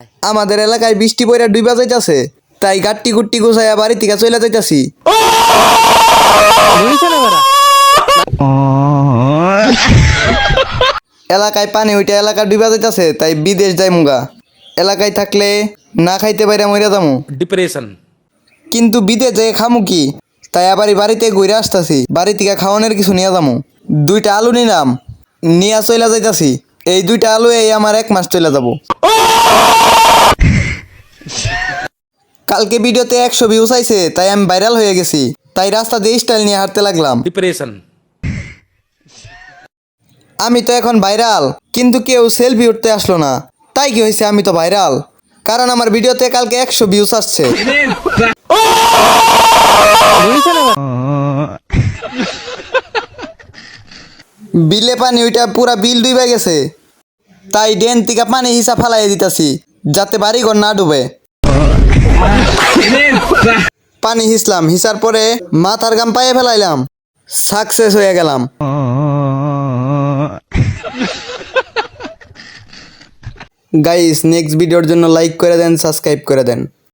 আমাদের এলাকায় বৃষ্টি পড়া ডুইবা যাইতাছে, তাই গাট্টি গুট্টি গুছাইয়া বাড়ি থেকে চলে যাইতাছি। এলাকায় পানি ওইটা এলাকা ডুইবা যাইতাছে, তাই বিদেশ যাই মুগা। এলাকায় থাকলে না খাইতে পাইরা মইরা যামু, ডিপ্রেশন। কিন্তু বিদেশ যাই খামু কি, তাই আবার বাড়িতে ঘুরে আসতাছি। বাড়ি থেকে খাওয়ানোর কিছু নিয়ে যামু। 2টা আলু নিলাম, নিয়া চইলা যাইতাছি। এই 2টা আলু এই আমার 1 মাস চলে যাব। কালকে ভিডিওতে 100 ভিউজ আইছে, তাই আমি ভাইরাল হয়ে গেছি। তাই রাস্তা দিয়ে স্টাইল নিয়ে হাঁটতে লাগলাম। ডিপ্রেশন। আমি তো এখন ভাইরাল, কিন্তু কেউ সেলফি উঠতে আসলো না। তাই কি হয়েছে, আমি তো ভাইরাল, কারণ আমার ভিডিওতে কালকে 100 ভিউজ আসছে। বিলে পানি ওইটা পুরা বিল ডুবে গেছে, তাই ডেন থেকে পানি হিসা ফালাই দিতাছি, যাতে বাড়িঘর না ডুবে। পানি হিসলাম, হিসার পরে মাথার গাম পায়ে ফেলাইলাম, সাকসেস হয়ে গেলাম। গাইস, নেক্সট ভিডিওর জন্য লাইক করে দেন, সাবস্ক্রাইব করে দেন।